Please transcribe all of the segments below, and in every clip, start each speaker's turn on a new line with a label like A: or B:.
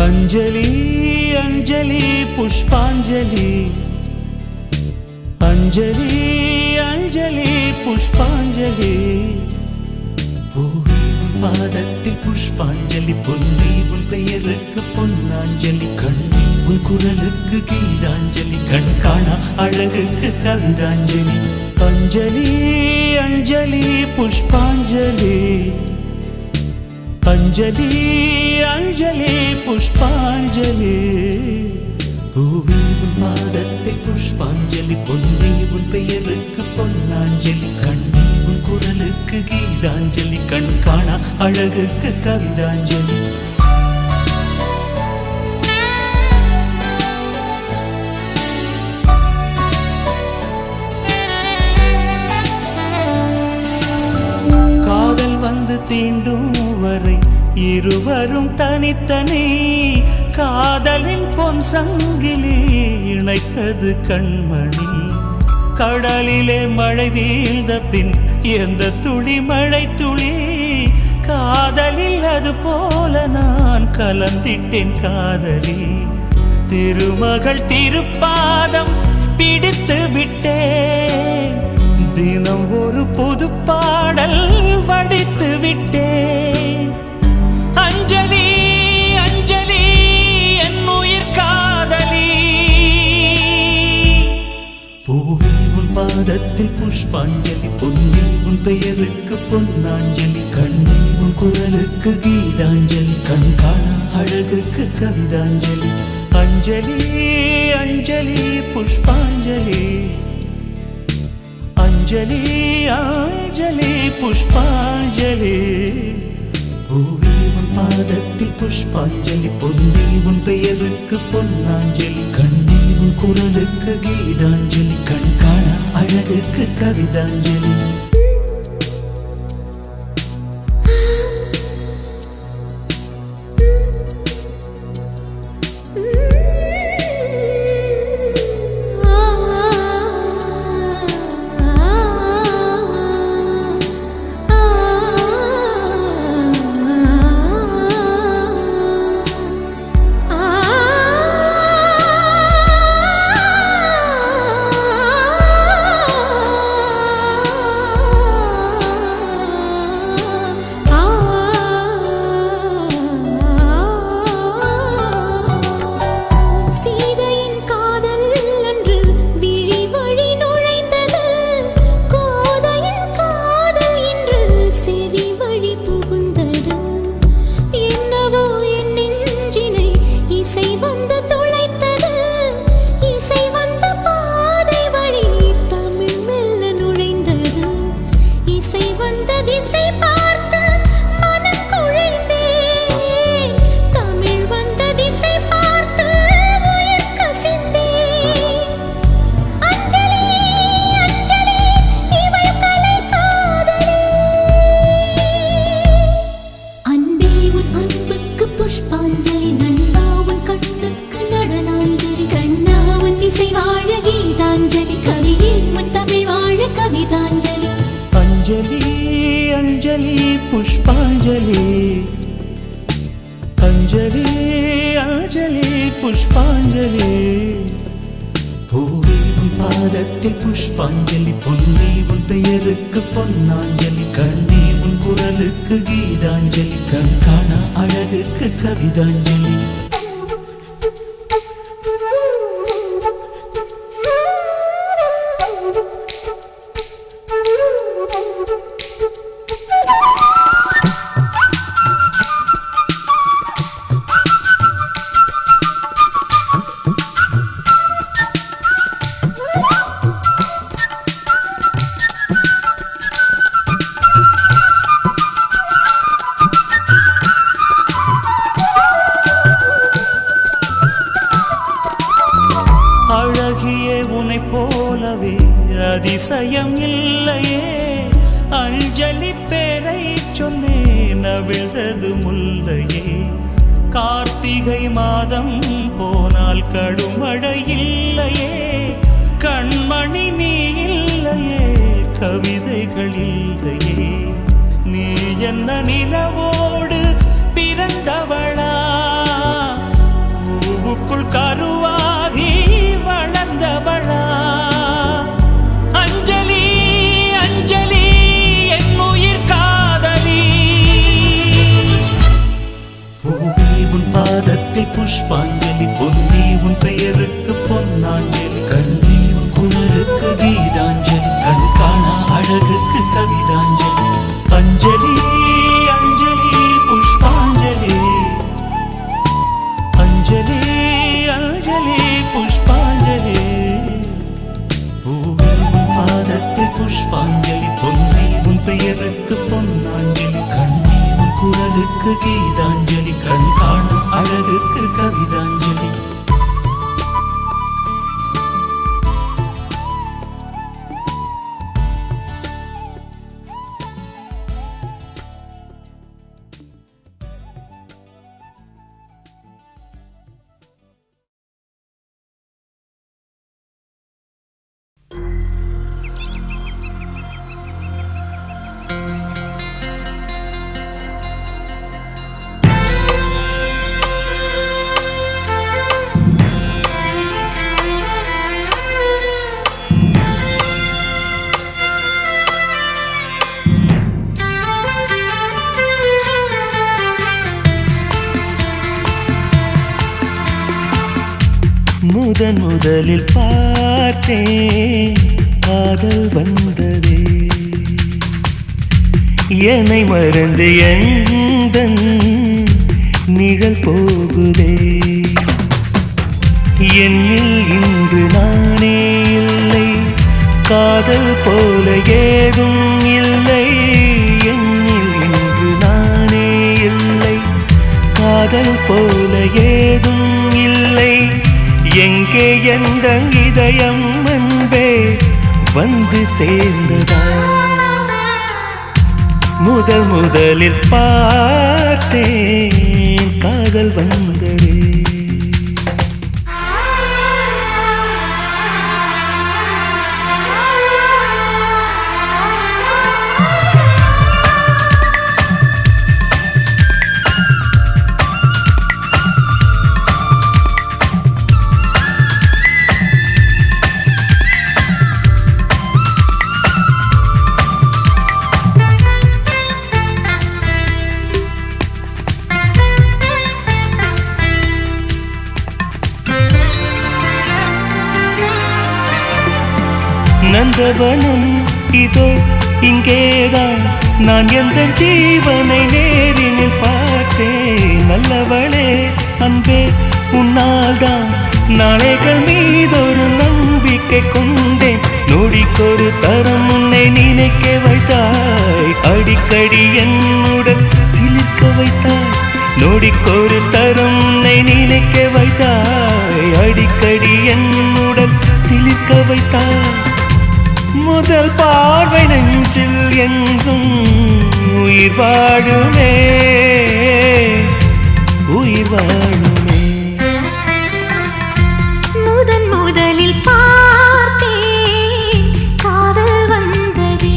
A: अंजलि अंजलि पुष्पांजलि अंजलि अंजलि पुष्पांजलि பூவே உன் பாதத்தில் புஷ்பாஞ்சலி பொன்னி உன் பெயருக்கு பொன்னாஞ்சலி கண்ணி உன் குரலுக்கு கீதாஞ்சலி கண் காணா அழகுக்கு கவிதாஞ்சலி अंजलि अंजलि पुष्पांजलि अंजलि अंजलि पुष्पांजलि பூவே உன் பாதத்தில் புஷ்பாஞ்சலி பொன்னி உன் பெயருக்கு பொன்னாஞ்சலி கண்ணி உன் குரலுக்கு கீதாஞ்சலி கண் காணா அழகுக்கு கவிதாஞ்சலி காதல் வந்து தீண்டும் வரை இருவரும் தனித்தனி காதலின் பொன் சங்கிலி இணைத்தது கண்மணி கடலிலே மழை வீழ்ந்த பின் எந்த துளி மழை துளி காதலில் அது போல நான் கலந்திட்டேன் காதலி திருமகள் திருப்பாதம் பிடித்து விட்டேன் தினம் ஒரு புது பாடல் வடித்து விட்டேன் अंजलि अंजलि என் உயிர் காதலி பூவே உன் பாதத்தில் புஷ்பாஞ்சலி பொன்னி உன் பெயருக்கு பொன்னாஞ்சலி கண்ணி உன் குரலுக்கு கீதாஞ்சலி கண் காணா அழகுக்கு கவிதாஞ்சலி अंजलि अंजलि पुष्पांजलि अंजलि अंजलि पुष्पांजलि பூவே உன் பாதத்தில் புஷ்பாஞ்சலி பொன்னி உன் பெயருக்கு பொன்னாஞ்சலி கண்ணி உன் குரலுக்கு கீதாஞ்சலி கண் காணா அழகுக்கு கவிதாஞ்சலி अंजलि अंजलि पुष्पांजलि अंजलि अंजलि पुष्पांजलि பூவே உன் பாதத்தில் புஷ்பாஞ்சலி பொன்னி உன் பெயருக்கு பொன்னாஞ்சலி கண்ணி உன் குரலுக்கு கீதாஞ்சலி கண் காணா அழகுக்கு கவிதாஞ்சலி அதிசயம் இல்லையே அஞ்சலி பேரை சொன்னேன் அவிழ்ந்தது முல்லையே கார்த்திகை மாதம் போனால் கடுமழை இல்லையே கண்மணி நீ இல்லையே கவிதைகள் இல்லையே நீ என்ன நிலவோடு பிறந்தவளா பூவுக்குள் கருவாகி வளர்ந்தவளா அஞ்சலி அஞ்சலி என் உயிர் காதலி பூவே உன் பாதத்தில் புஷ்பாஞ்சலி பொன்னி உன் பெயருக்கு பொன்னாஞ்சலி கண்ணி உன் குரலுக்கு கீதாஞ்சலி கண் காணா அழகுக்கு கவிதாஞ்சலி அஞ்சலி அஞ்சலி புஷ்பாஞ்சலி அஞ்சலி அஞ்சலி புஷ்பாஞ்சலி பூவே உன் பாதத்தில் புஷ்பாஞ்சலி பொன்னி உன் பெயருக்கு பொன்னாஞ்சலி கண்ணி உன் குரலுக்கு கீதாஞ்சலி கண் காணும் அழகுக்கு கவிதாஞ்சலி முதலில் பார்த்தேன் காதல் வந்ததே என்னை மறந்து எந்தன் நிழல் போகுதே என்னில் இன்று நானே இல்லை காதல் போல ஏதும் இல்லை என்னில் இன்று நானே இல்லை காதல் போல ஏதும் இல்லை எங்கே எந்த இதயம் அன்பே வந்து சேர்ந்ததா முதலில் பார்த்தேன் காதல் வந்ததே நந்தவனம் இதோ இங்கேதான் நான் எந்த ஜீவனை நேரினில் பார்த்தேன் நல்லவளே அன்பே உன்னால்தான் நாளைகள் மீதொரு நம்பிக்கை கொண்டேன் நொடிக்கொரு தரம் உன்னை நினைக்க வைத்தாய் அடிக்கடி என்னுடன் சிலிர்க்க வைத்தாய் நொடிக்கொரு தரம் உன்னை நினைக்க வைத்தாய் அடிக்கடி என்னுடன் சிலிர்க்க வைத்தாய் முதல் பார்வை நெஞ்சில் என்றும் உயிர் வாழுமே உயிர் வாழுமே
B: முதலில் பார்த்தேன் காதல் வந்ததே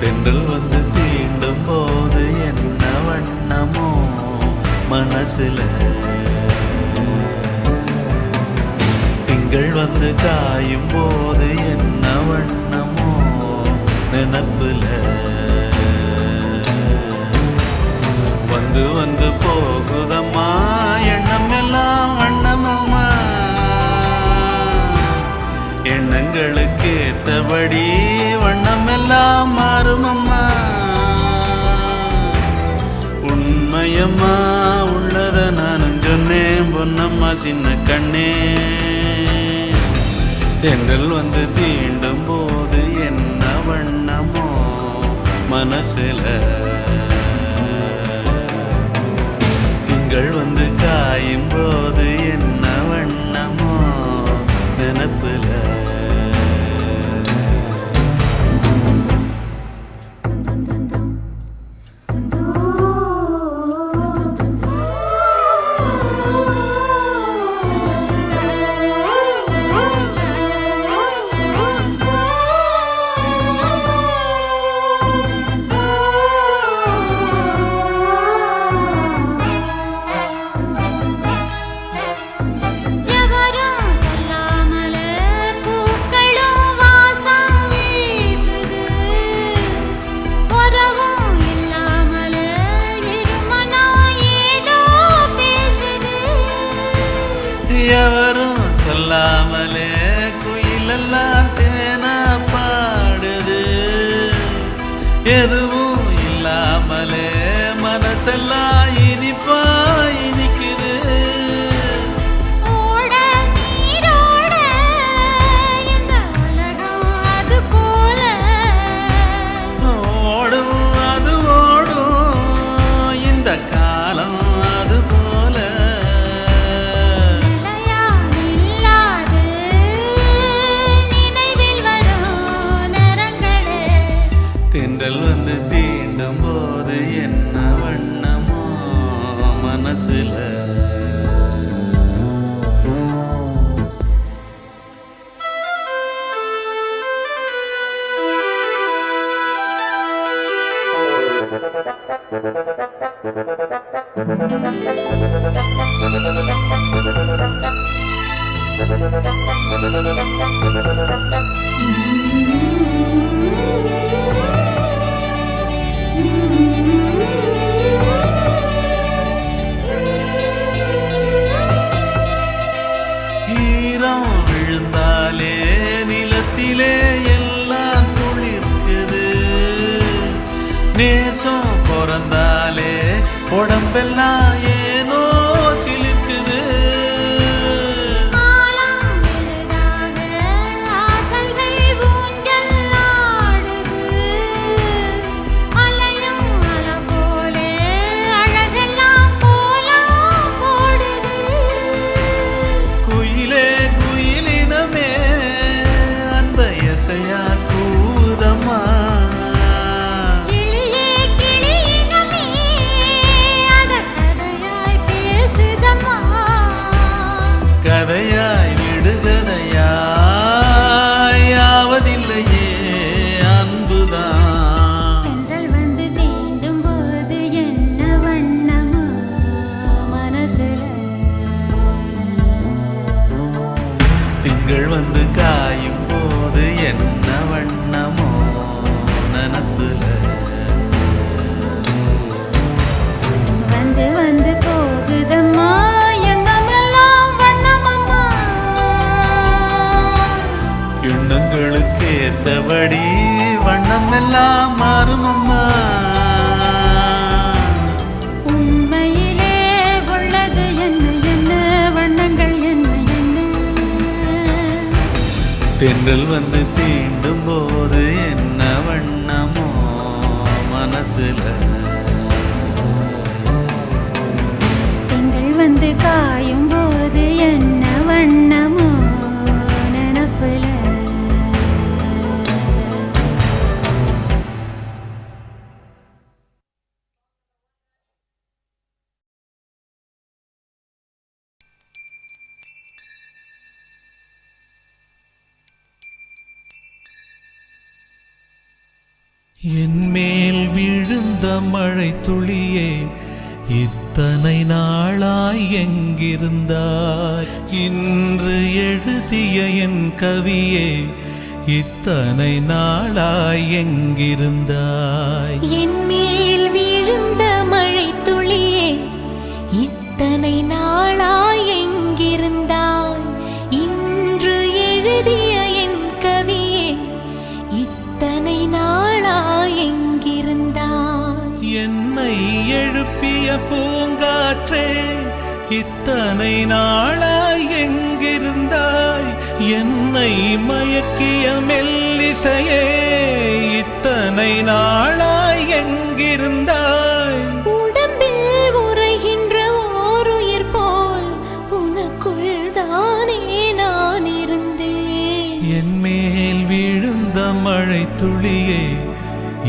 A: தென்றல் வந்து தீண்டும் போது என்ன வண்ணமோ மனசுல, திங்கள் வந்து காயும் போது என்ன வண்ணமோ நினப்புல, வந்து வந்து போகுதம்மா எண்ணம் எல்லாம் வண்ணமம்மா, எண்ணங்களுக்கு ஏத்தபடி வண்ணம் எல்லாம் மாறுமம்மா, உண்மையம்மா உள்ளத நானும் சொன்னேன் பொன்னம்மா சின்ன கண்ணே, தென்றல் வந்து தீண்டும் போது என்ன வண்ணமோ மனசுல, திங்கள் வந்து காயும் போது என்ன வண்ணமோ நினப்புல. எவரும் சொல்லாமலே குயிலெல்லாம் தேனா பாடுது, எதுவும் இல்லாமலே மனசெல்லாம் இனிப்பா இனிக்குது, ஓடும் அது ஓடும் இந்த காலம் அது போல, தென்றல் வந்து தீண்டும் போது என்ன வண்ணமோ மனசுல. ஈரம் விழுந்தாலே நிலத்திலே எல்லாம் துளிர்க்குது, நேசம் பிறந்தாலே உடம்பெல்லாம் ஏனோ சிலிர்க்குது, கூதம்மா கதையாய் விடுகதையாய் யாவதில்லையே அன்புதான்,
B: தென்றல் வந்து தீண்டும் போது என்ன வண்ணமோ மனசுல,
A: திங்கள் வந்து காயும் போது என்ன வண்ணமோ நினப்புல,
B: வந்து வந்து போகுதம்மா எண்ணமெல்லாம் வண்ணமம்மா,
A: எண்ணங்களுக்கு ஏத்தபடி வண்ணம் எல்லாம் மாறுமம்மா,
B: உண்மையிலே உள்ளது என்ன என்ன வண்ணங்கள் என்ன என்ன,
A: தென்றல் வந்து தீண்டும் போது என்ன வண்ணமோ மனசுல
B: திங்கள் வந்து காயும் போது என்ன வண்ணமோ நினப்புல
A: என் மேல் விழுந்த மழை துளியே இத்தனை நாளாய் எங்கிருந்தாய் இன்று எழுதிய என் கவியே இத்தனை நாளாய் எங்கிருந்தாய்
C: என் மேல் விழுந்த மழை துளியே இத்தனை நாளாய் எங்கிருந்தாய் இன்று எழுதிய என் கவியே இத்தனை நாளாய் எங்கிருந்தாய்
A: என்னை எழுப்பிய பூங்காற்றே இத்தனை நாளாய் எங்கிருந்தாய் என்னை மயக்கிய மெல்லிசையே இத்தனை நாளாய் எங்கிருந்தாய்
C: உடம்பில் உறைகின்ற ஓருயிர் போல் உனக்குள் தானே நான் இருந்தேன்
A: என் மேல் விழுந்த மழை துளியே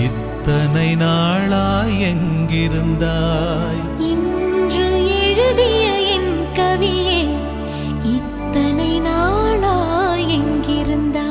A: இத்தனை நாளாய் எங்கிருந்தாய்
C: இன்று எழுதிய என் கவியே இத்தனை நாளாய் எங்கிருந்தாய்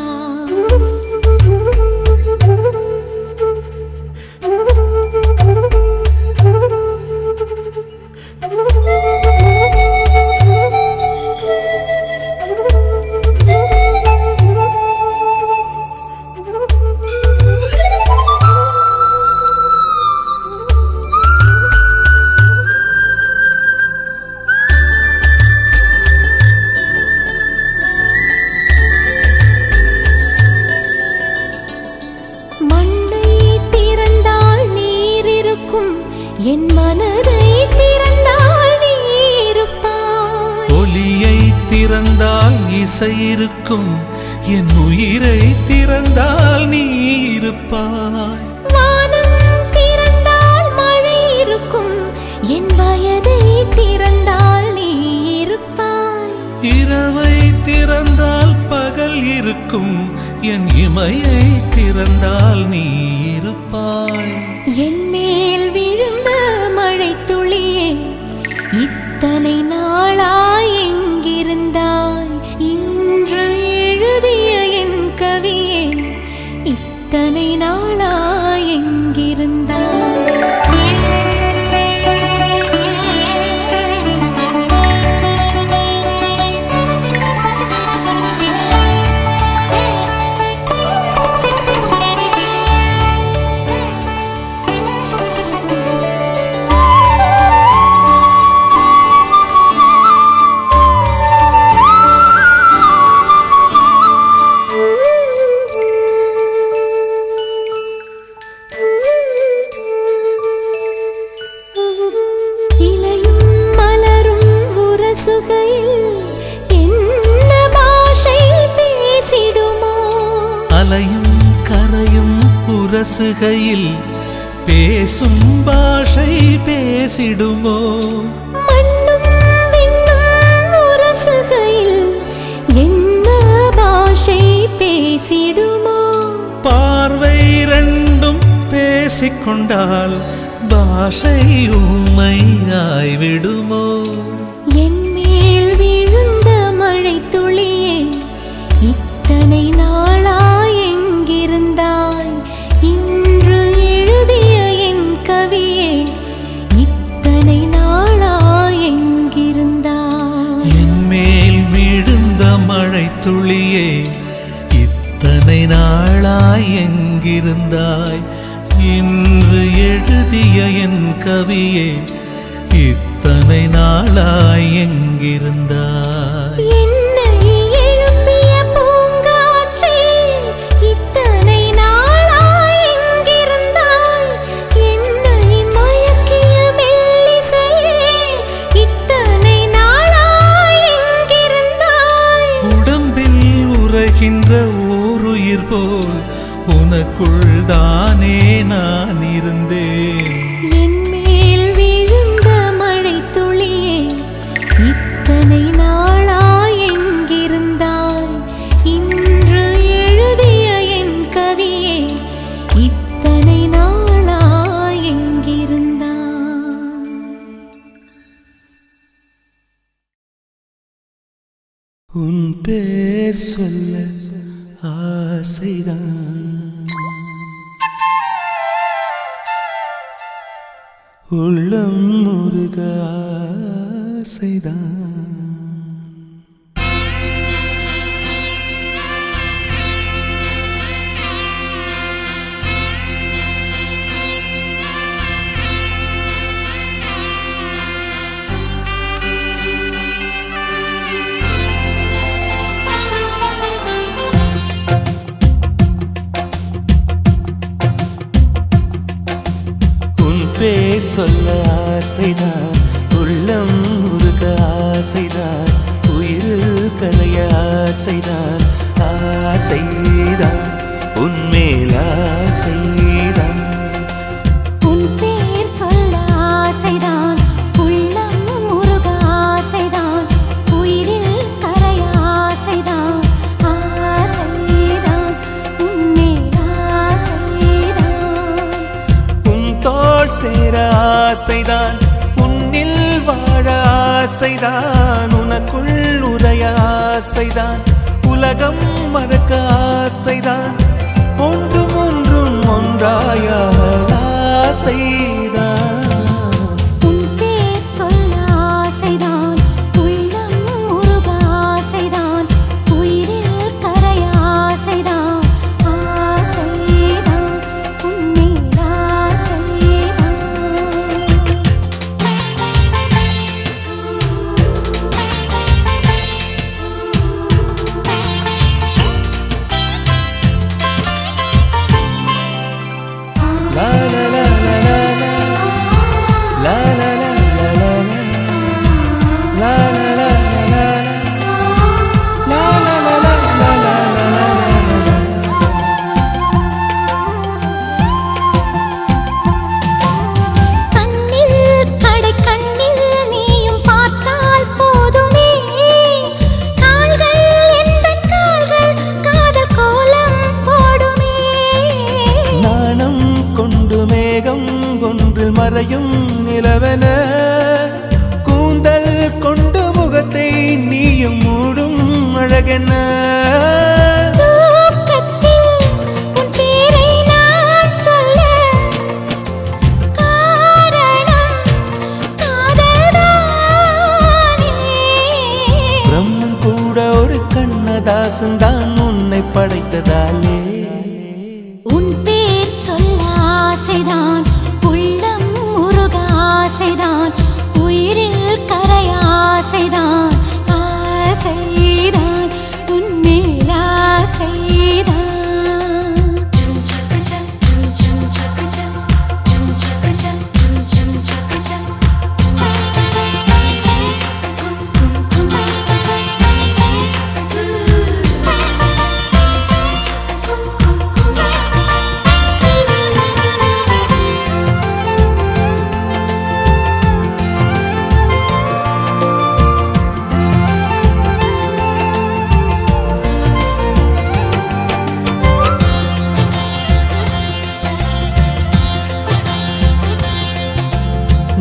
C: மண்ணை திறந்தால் நீர் இருக்கும் என் மனதை திறந்தால் நீ இருப்பாய்
A: ஒலியை திறந்தால் இசை இருக்கும் என் உயிரை திறந்தால் நீ இருப்பாய்
C: வானம் திறந்தால் மழை இருக்கும் என் வயதை திறந்தால் நீ இருப்பாய்
A: இரவை திறந்தால் பகல் இருக்கும் என் இமையை திறந்தால் நீ இருப்பாய்
C: என் மேல் விழுந்த மழை துளியே இத்தனை நாளாய் எங்கிருந்தாய் இன்று எழுதிய என் கவியே இத்தனை நாளாய் எங்கிருந்தாய் இலையும் மலரும் உரசுகையில் என்ன பாஷை பேசிடுமோ
A: அலையும் கரையும் உரசுகையில் பேசும் பாஷை பேசிடுமோ
C: மண்ணும் விண்ணும் உரசுகையில் என்ன பாஷை பேசிடுமோ
A: பார்வை ரெண்டும் பேசிக்கொண்டால் பாஷை ஊமையாய்விடுமோ
C: என் மேல் விழுந்த மழை துளியே இத்தனை நாளாய் எங்கிருந்தாய் இன்று எழுதிய என் கவியே இத்தனை நாளாய் எங்கிருந்தாய்
A: என் மேல் விழுந்த மழை துளியே இத்தனை நாளாய் எங்கிருந்தாய் இன்று எழுதிய என் கவியே இத்தனை நாளாய் எங்கிருந்தாய்
C: என்னை எழுப்பிய பூங்காற்றே இத்தனை நாளாய் எங்கிருந்தாய் என்னை மயக்கிய மெல்லிசையே இத்தனை நாளாய் எங்கிருந்தாய்
A: உடம்பில் உறைகின்ற ஓருயிர் போல் உனக்குள் தானே நான் இருந்தேன்.
C: என் மேல் விழுந்த மழை துளியே இத்தனை நாளா எங்கிருந்தாய்? இன்று எழுதிய என் கவியே இத்தனை நாளா எங்கிருந்தாய்?
A: உன் பேர் சொல்ல ஆசைதான், உள்ளம் முருக ஆசைதான். பேர் சொல்ல ஆசைதான், உள்ளம் முருக ஆசைதான், உயிரில் கரைய ஆசைதான். ஆசைதான் உன்மேல் ஆசைதான்.
C: உன் பேர் சொல்ல ஆசைதான், உள்ளம் முருக ஆசைதான், உயிரில் கரைய ஆசைதான். ஆசைதான் உன்மேல் ஆசைதான்.
A: உன் தோள் சேர ஆசைதான், உன்னில் வாழ ஆசைதான், உனக்குள் உரைய ஆசைதான், உலகம் மறக்க ஆசைதான், ஒன்றும் ஒன்றும் ஒன்றாய ஆசைதான்.
C: உன் பேர் சொல்ல ஆசைதான், உள்ளம் முருக ஆசைதான், உயிரில் கரைய ஆசைதான். ஆசைதான் உன்மேல் ஆசைதான்.
A: La la la la la la, la la la la la la, la la la la la la, la la la la la la la.
C: கண்ணில் கடை கண்ணில் நீயும் பார்த்தால் போதுமே, கால்கள் எந்தன் கால்கள் காதல் கோலம் போடுமே.
A: நாணம் கொண்டு மேகம் ஒன்றில் மறையும் நிலவென, கூந்தல் கொண்டு முகத்தை நீயும் மூடும் அழகென.
C: தூக்கத்தில் உன் பேரை நான் சொல்ல காரணம் காதல்தானே.
A: பிரம்மன் கூட ஒரு கண்ணதாசன் தான் உன்னை படைத்ததாலே.
C: உன் பேர் சொல்ல ஆசைதான், உள்ளம் முருக ஆசைதான், உயிரில் கரைய ஆசைதான். ஆசைதான் உன்மேல் ஆசைதான்.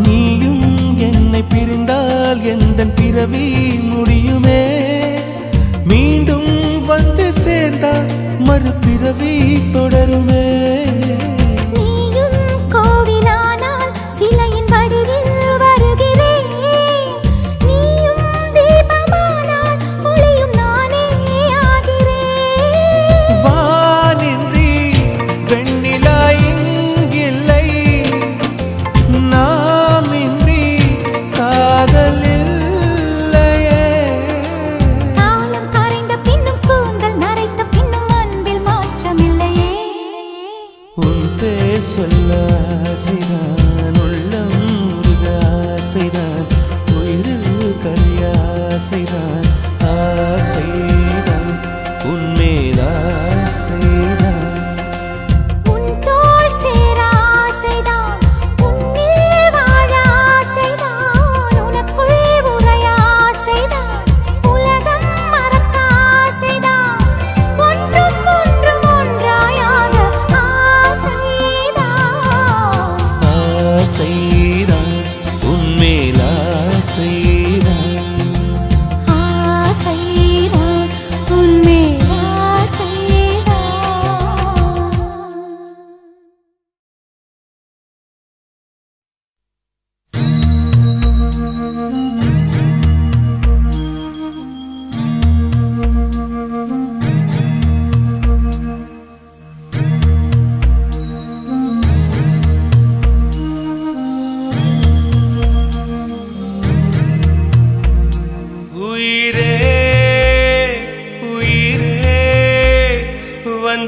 A: நீயும் என்னை பிரிந்தால் எந்தன் பிறவி முடியுமே, மீண்டும் வந்து சேர்ந்தால் மறுபிறவி தொடருமே.
C: நீயும் கோவிலானால் சிலையின் வடிவில் வருகிறேன், நீயும் தீபமானால் ஒளியும் நானே ஆகிறேன்.
A: வானின்றி வெண்ணிலா இங்கில்லை, நாமின்றி காதல் இல்லையே.
C: காலம் கரைந்த பின்னும் கூந்தல் நரைத்த பின்னும் அன்பில் மாற்றமில்லையே.
A: உன் பேர் சொல்ல ஆசைதான், உள்ளம் முருக ஆசைதான், உயிரில் கரிய ஆசைதான். ஆசைதான் உன்மேல் ஆசைதான்.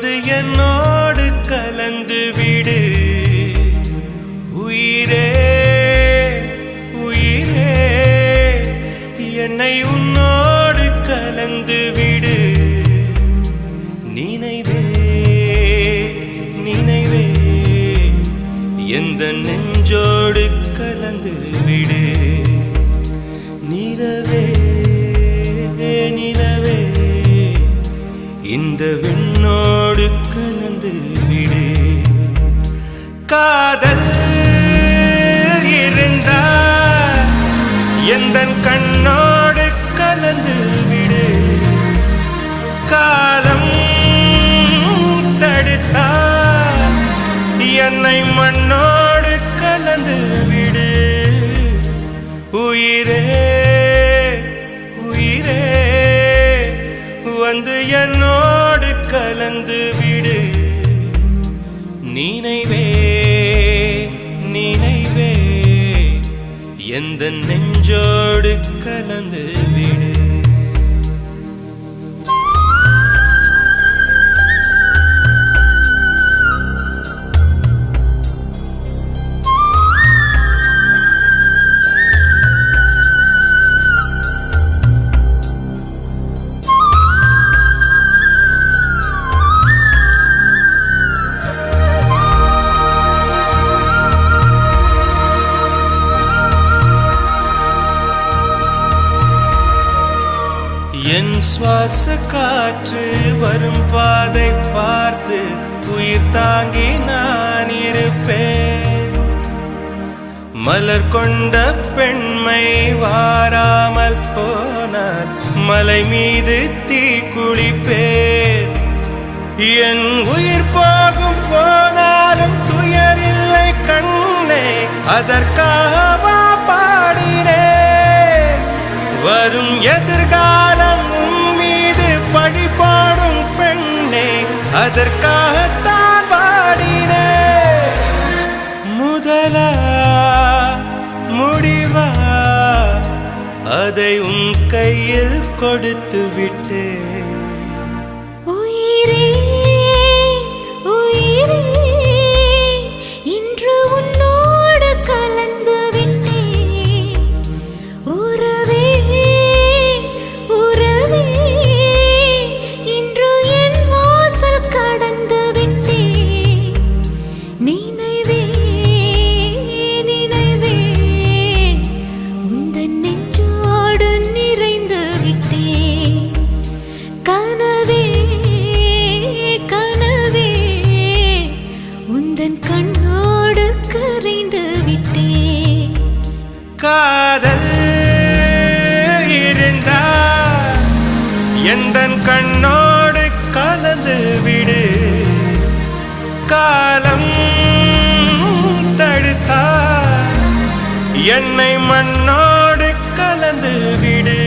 A: வந்து என்னோடு கலந்து விடு உயிரே உயிரே என்னை உன்னோடு கலந்து விடு நினைவே நினைவே எந்த நெஞ்சோடு கலந்து விடு நிலவே நிலவே இந்த விண்ணோடு கலந்து விடு காதல் இருந்தால் எந்தன் கண்ணோடு கலந்து விடு காலம் தடுத்தால் என்னை மண்ணோடு கலந்து விடு உயிரே உயிரே வந்து என்னோடு கலந்து விடு நினைவே நினைவே எந்த நெஞ்சோடு கலந்து விடு என் சுவாச காற்று வரும் பாதை பார்த்து உயிர் தாங்கி நான் இருப்பேன் மலர் கொண்ட பெண்மை வாராமல் போனால் மலை மீது தீ குளிப்பேன் என் உயிர் போகும் போனாலும் துயரில்லை கண்ணே அதற்காக பாடினேன் வரும் எதிர்காலம் உன் மீது பழி போடும் பெண்ணே அதற்காகத்தான் பாடினேன் முதலா முடிவா அதை உன் கையில் கொடுத்து விட்டேன்
C: உயிரே உயிரே இன்று உன்னோடு கலந்து விட்டேன் உறவே உறவே இன்று என் வாசல் கடந்து விட்டேன் நினைவே நினைவே உந்தன் நெஞ்சோடு நிறைந்து விட்டேன் கனவே கனவே உந்தன் கண்ணோடு கரைந்து விட்டேன்
A: காதல் இருந்தால் எந்தன் கண்ணோடு கலந்து விடு காலம் தடுத்தால் என்னை மண்ணோடு கலந்து விடு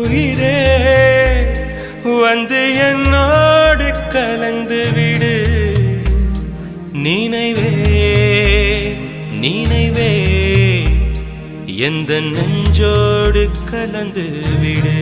A: உயிரே வந்து என்னோடு கலந்து விடு நினைவே நினைவே எந்த நெஞ்சோடு கலந்து விடு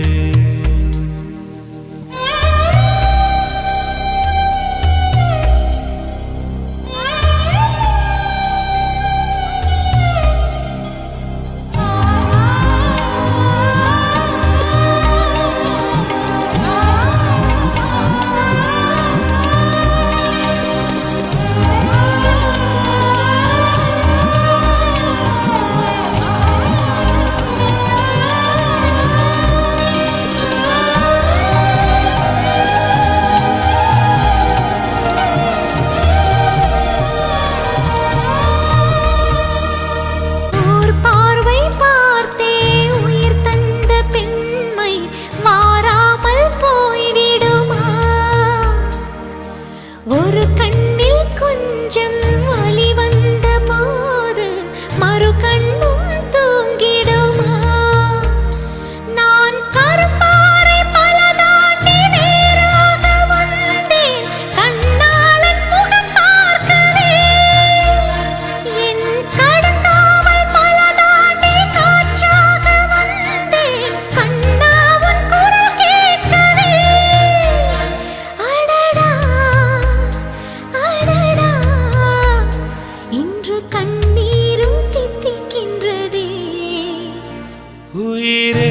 A: உயிரே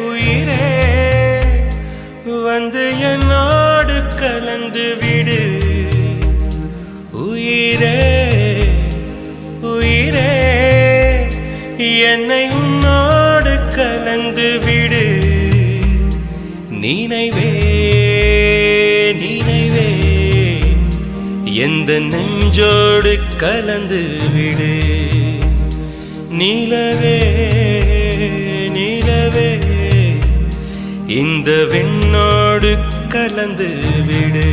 A: உயிரே வந்து என்னோடு கலந்து விடு. உயிரே உயிரே என்னை உன்னோடு கலந்து விடு. நினைவே நினைவே எந்த நெஞ்சோடு கலந்து விடு. நிலவே நிலவே இந்த விண்ணோடு கலந்து விடு.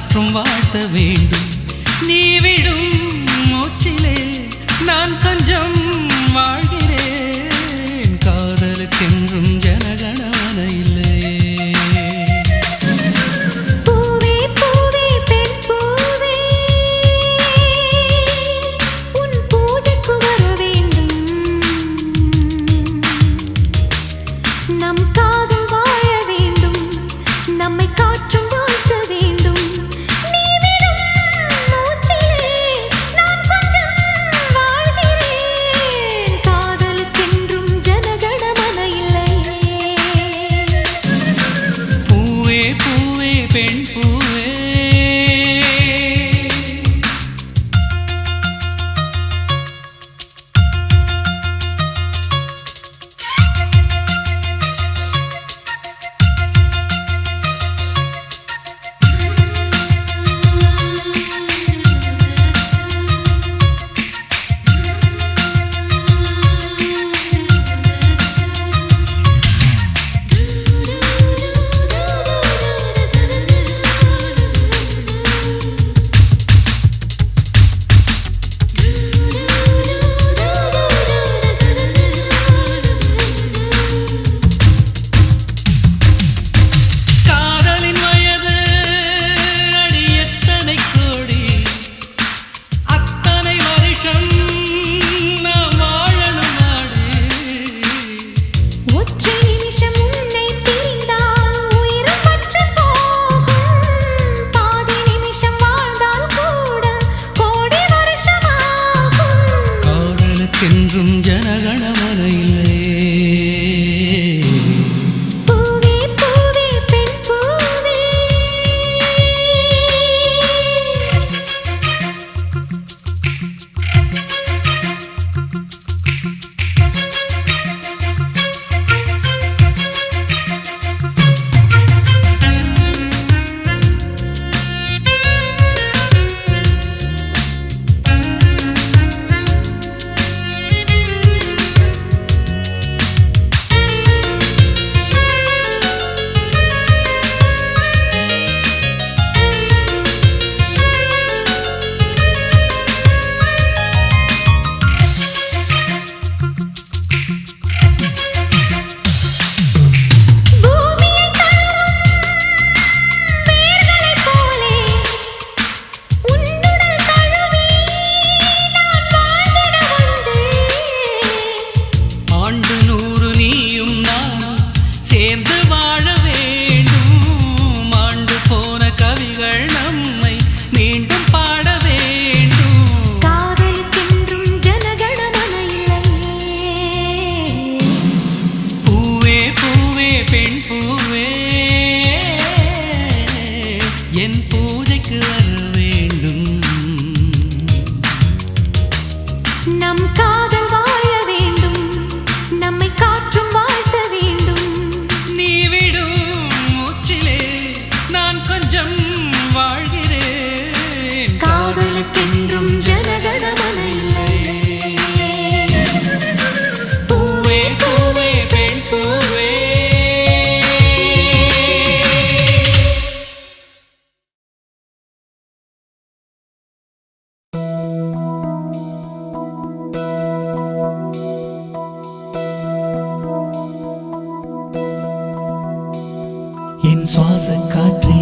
A: காற்றும் வாழ்த்த வேண்டும். நீ விடும் மூச்சிலே நான் கொஞ்சம் வாழ்கிறேன். காதலுக்கென்றும் ஜனகணமன இல்லை.
C: பூவே பூவே பெண் பூவே உன் பூஜைக்கு வர வேண்டும். நம் காதல் வாழ வேண்டும். நம்மை காற்றும் வாழ்த்த வேண்டும். நீ விடும் மூச்சிலே நான் கொஞ்சம் வாழ்கிறேன். காதலுக்கென்றும் ஜனகணமன இல்லை.
A: பூவே பூவே பெண் பூவே. காதலின் வயது அடி எத்தனை கோடி, அத்தனை வருஷம் நாம் வாழணும் நாடு.
C: ஒற்றை நிமிஷம் உன்னை பிரிந்தால் உயிரும் பற்றுப் போகும். பாதி நிமிஷம் வாழ்ந்தால் கூட கோடி வருஷமாகும்.
A: காதலுக்கென்றும் ஜனகணமன இல்லை.
C: பூவே பூவே பெண் பூவே பூமியை தழுவும் வேர்களைப் போலே உன்னுடல் தழுவி நான் வாழ்ந்திட வந்தேன்.
A: ஆண்டு 100 நீயும் நானும் சேர்ந்து வாழ வேண்டும். ஆண்டு போன கவிகள் நம்மை மீண்டும் பாட வேண்டும்.
C: காதலுக்கென்றும் ஜனகணமன இல்லை.
A: பூவே பூவே பெண் பூவே என் பூஜைக்கு வர வேண்டும்.
C: நம் காதல் வாழ வேண்டும். நம்மை காற்றும் வாழ்த்த வேண்டும்.
A: நீ விடும் மூச்சிலே நான் கொஞ்சம் வாழ்கிறேன்.
C: காதலுக்கென்றும் ஜனகணமன இல்லை.
A: பூவே பூவே பெண் பூவே. என் சுவாச காற்றே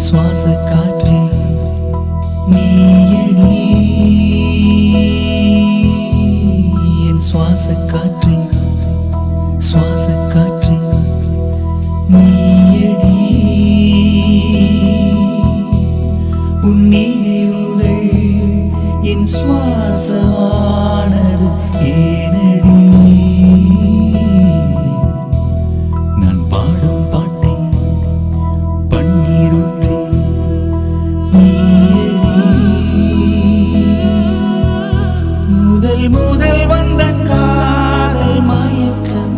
A: சுவாச காற்றே நீயடி. என் சுவாச காற்றே சுவாச காற்றே நீயடி. உன் நினைவுகள் என் சுவாசமானது ஏனடி. நான் பாடும் பாட்டை பன்னீருற்றி முதல் முதல் வந்த காதல் மயக்கம்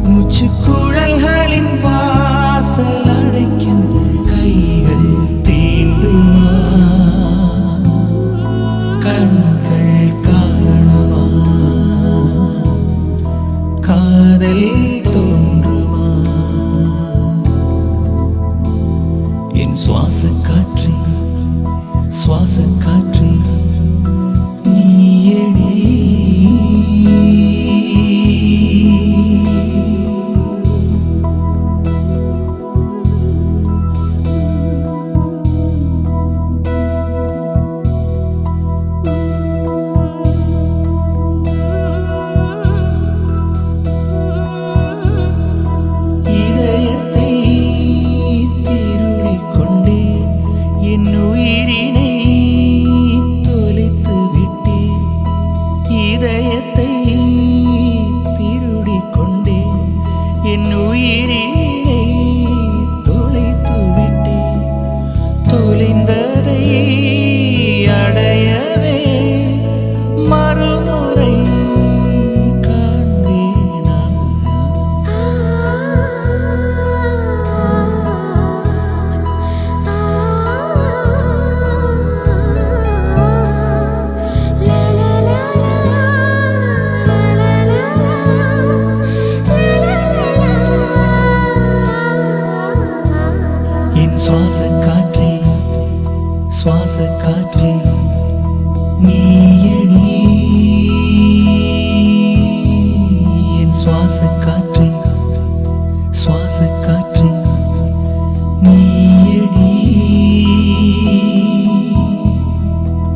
A: மூச்சுக்குழல்களின் வாசல் அடைக்கும் கைகள் தீண்டுமா. காற்றே சுவாச காற்றே நீயடி சுவாச காற்றே சுவாச காற்றே நீயடி என் சுவாச காற்றே சுவாச காற்றே நீயடி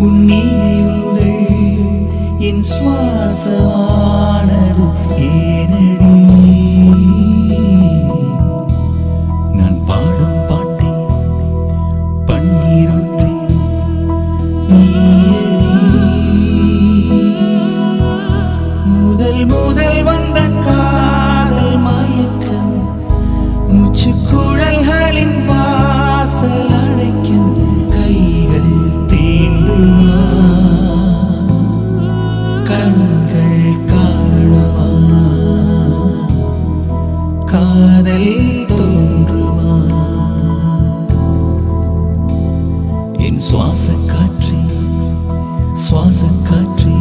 A: உன் நினைவுகள் என் சுவாசமானது ஏனடி முதல் வந்த காதல் மயக்கம் மூச்சுக்குழல்களின் வாசல் அடைக்கும் கைகள் தீண்டுமா கண்கள் காணுமா காதல் தோன்றுமா என் சுவாச காற்றே சுவாச காற்றே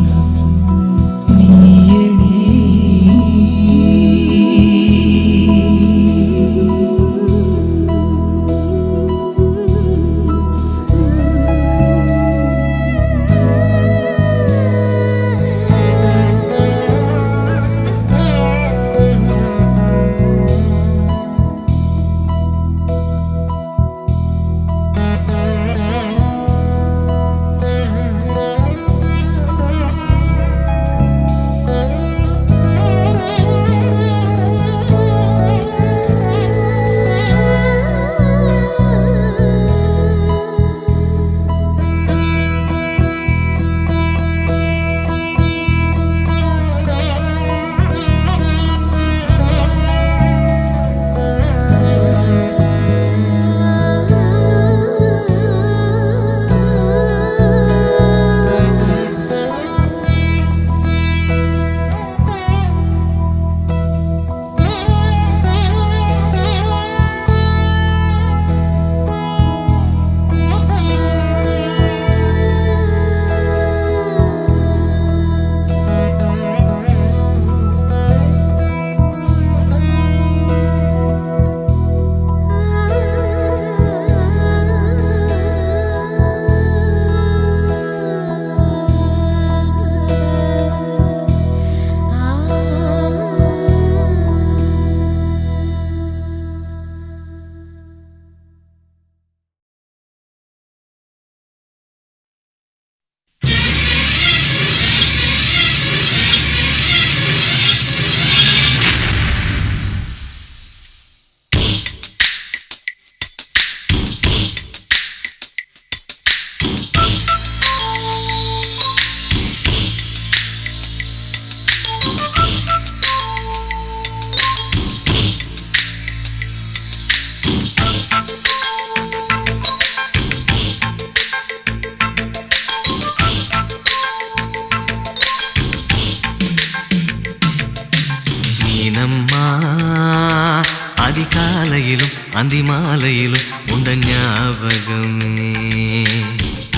D: அதிகாலையிலும் அந்தி மாலையிலும் உண்ட ஞாபகமே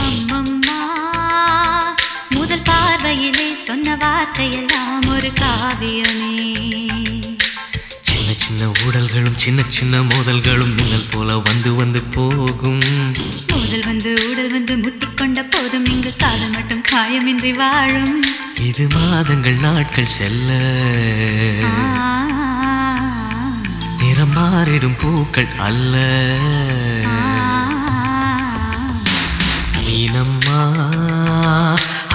C: அம்மம்மா முதல் பார்வையிலே சொன்ன வார்த்தையெல்லாம் ஒரு காவியமே
D: சின்ன சின்ன ஊடல்களும் சின்ன சின்ன மோதல்களும் மின்னல் போல வந்து வந்து போகும்.
C: மோதல் வந்து ஊடல் வந்து முட்டிக்கொண்ட போதும் இங்கு காதல் மட்டும் காயமின்றி வாழும்.
D: இது மாதங்கள் நாட்கள் செல்ல நிறம் மாறிடும் பூக்கள் அல்ல. மீனம்மா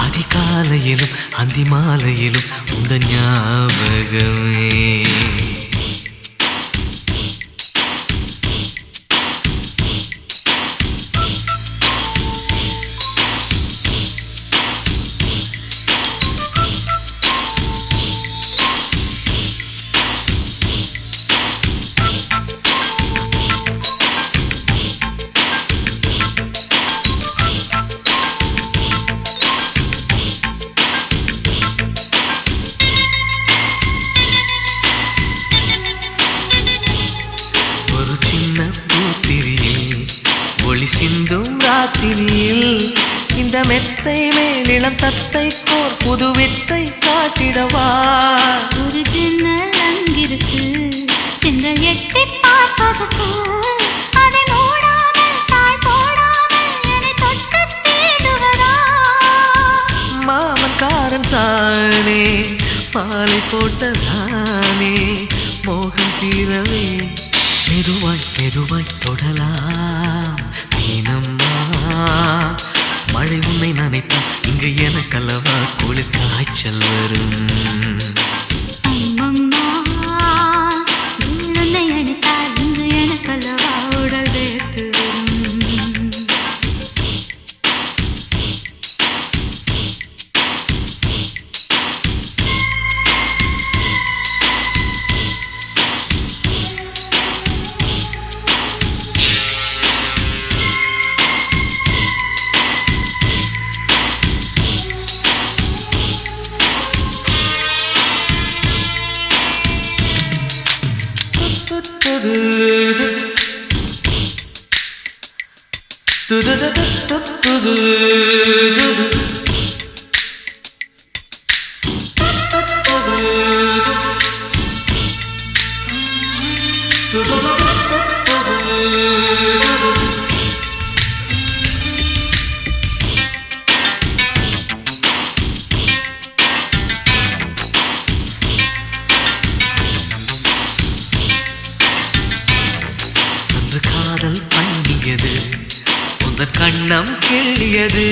D: அதிகாலையிலும் அந்தி மாலையிலும் உந்த ஞாபகமே. ஒளி சிந்தும் ராத்திரியில் இந்த மெத்தை மேலிளம் தத்தை கோர் புது வித்தை காட்டிடவா.
C: ஒரு ஜன்னல் அங்கிருக்கு திங்கள் எட்டி பார்ப்பதற்கு. அதை மூடாமல் தாழ் போடாமல் என்னை தொட்டு தேடுவதா.
D: மாமன்காரன் தானே மாலை போட்ட தானே மோகம் தீரவே மெதுவாய் மெதுவாய் தொடலாம். மீனம்மா மழை உன்னை நினைத்தால் இங்கு எனக்கல்லவா குளிர் காய்ச்சல் வரும்.
C: அம்மம்மா உன்னை அணித்தால் இங்கு எனக்கல்லவா உடல் வேர்த்து வரும்.
D: அன்று காதல் பண்ணியது உந்தன் கண்ணம் கிள்ளியது.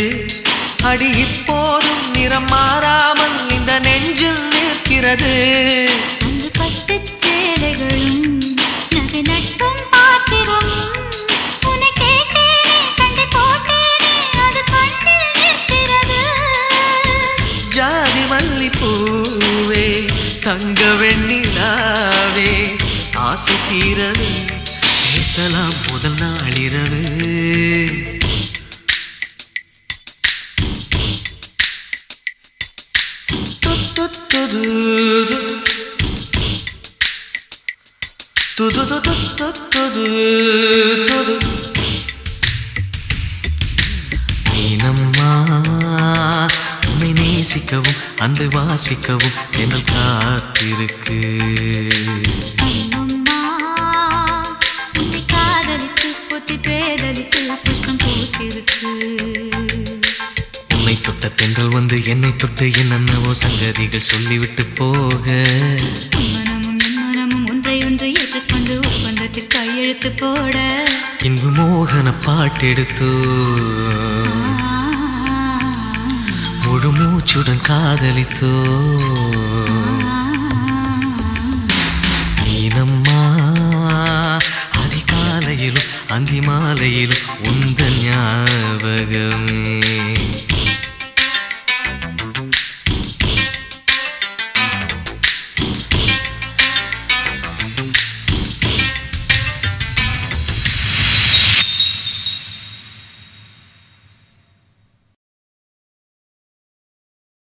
D: அடி இப்போதும் நிறம் மாறாமல் இந்த நெஞ்சில் நிற்கிறது.
C: அன்று பட்டுச் சேலைகளும் நகை நட்டும் பாத்திரம். உன்னை கேட்டேனே சண்டை போட்டேனே அது கண்ணில் நிற்கிறது.
D: ஜாதி மல்லி பூவே தங்க வெண்ணிலாவே ஆசை தீரவே பேசலாம் முதல் நாளிரவு. மீனம்மா உன்னை நேசிக்கவும் அந்த வாசிக்கவும் என்னல் காத்திருக்கு.
C: அம்மம்மா உன்னை காதலித்து பொத்தி பேதலித்து புஷ்பம் பூத்திருக்கு.
D: உன்னை தொட்ட தென்றல் வந்து என்னை தொட்டு என்னென்னவோ சங்கதிகள் சொல்லிவிட்டு போக.
C: மனமும் என் மனமும் ஒன்றை ஒன்று ஏற்றுக்கொண்டு ஒப்பந்தத்தில் கையெழுத்து போட.
D: இன்பு மோகன பாட்டெடுத்தோ முழு மூச்சுடன் காதலித்தோ. மீனம்மா அதிகாலையிலும் அந்தி மாலையிலும் உந்த ஞாபகமே.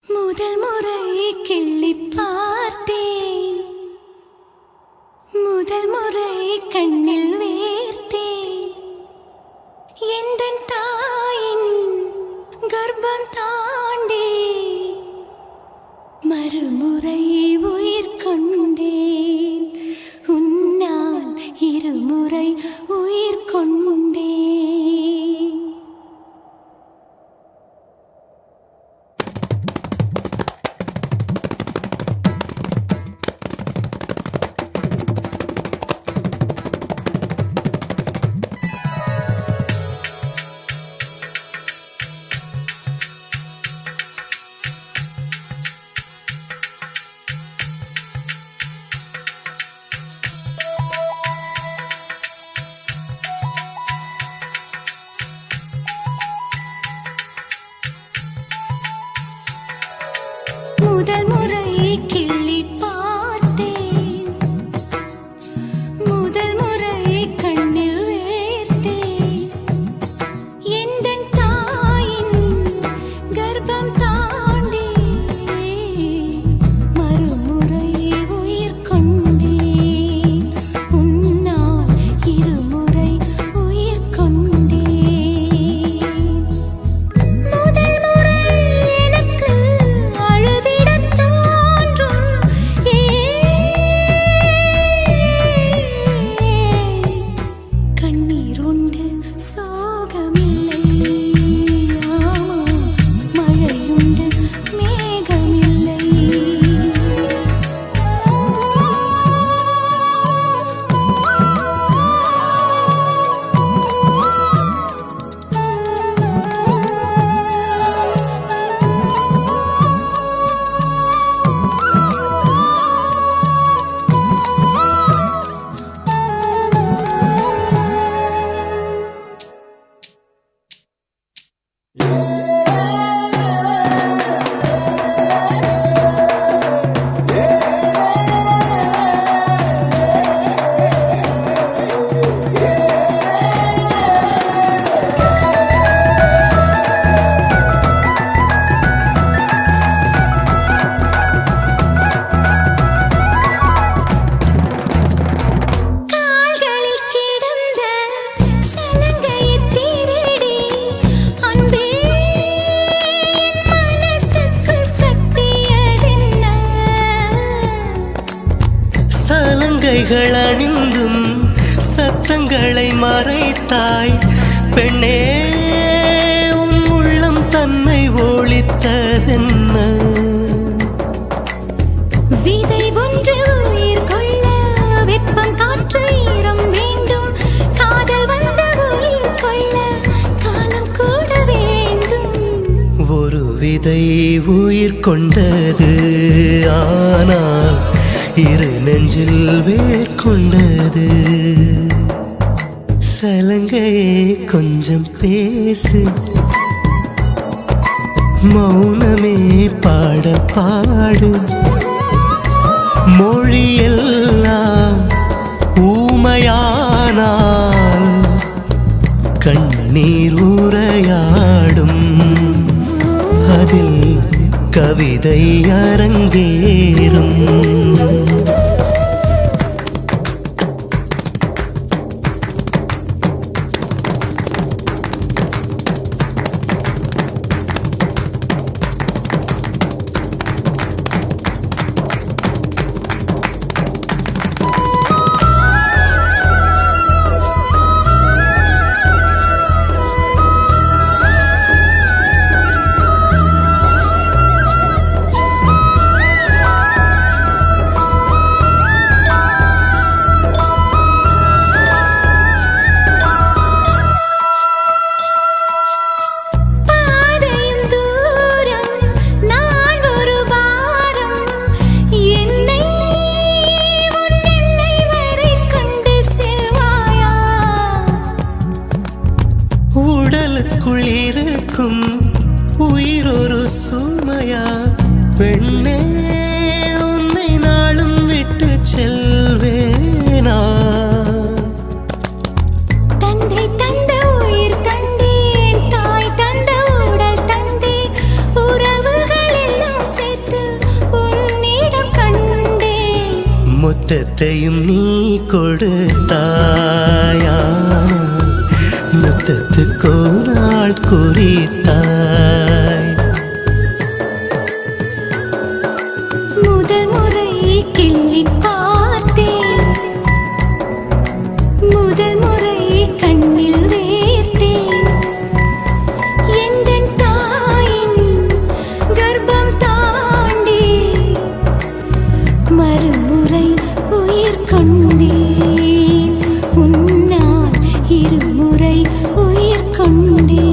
B: முதல் முறை கிள்ளி பார்த்தேன், முதல் முறை கண்ணில் வேர்த்தேன். எந்தன் தாயின் கால்களில் கிடந்த சலங்கையை திருடி அன்பே என் மனசுக்குள் கட்டியதென்ன
D: சலங்கைகள் அணிந்தும் சத்தங்களை மறைத்தாய் பெண்ணே உன் உள்ளம் தன்னை ஒளித்ததென்ன
B: விதை ஒன்று உயிர் கொள்ள வெப்பம் காற்று ஈரம் வேண்டும் காதல் வந்த உயிர் கொள்ள காலம் கூட வேண்டும்
D: ஒரு விதை உயிர் கொண்டது ஆனால் இரு நெஞ்சில் வேர் கொண்டது சலங்கையே கொஞ்சம் பேசு மௌனமே பாடல் பாடு மொழியெல்லாம் ஊமையானால் கண்ணீர் உரையாடும் அதில் கவிதை அரங்கேறும்
B: பாதையும் தூரம் நான் ஒரு வாரம் என்னை உன் எல்லை வரை கொண்டு செல்வாயா
D: உடலுக்குள் இருக்கும் உயிர் ஒரு சுமையா பெண்ணே உன்னை நாளும் விட்டு செல்வேனா
B: தந்தை தந்த உயிர் தந்தேன் தாய் தந்த உடல் தந்தேன் உறவுகள் எல்லாம் சேர்த்து உன்னிடம் கண்டேன்
D: முத்தத்தையும் நீ கொடுத்தாயா முத்தத்துக்கு ஒரு நாள் குறித்தாய்
B: முதல் முறை கிள்ளி பார்த்தேன் முதல் முறை கண்ணில் வேர்த்தேன் எந்தன் தாயின் கர்ப்பம் தாண்டி மறுமுறை உயிர் கொண்டேன் உன்னால் இருமுறை உயிர் கொண்டேன்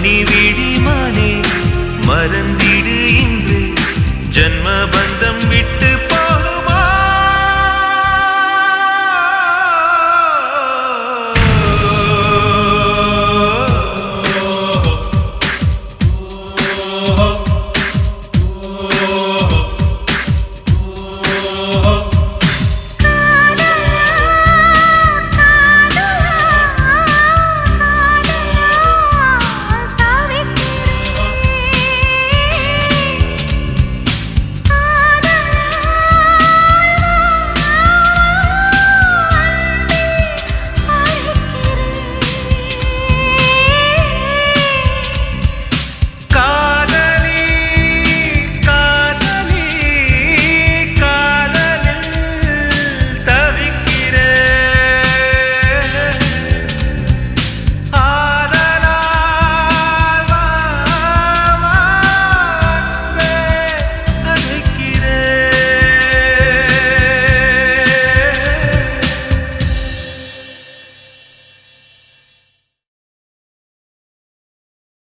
E: மணி விடி மானே மறந்திட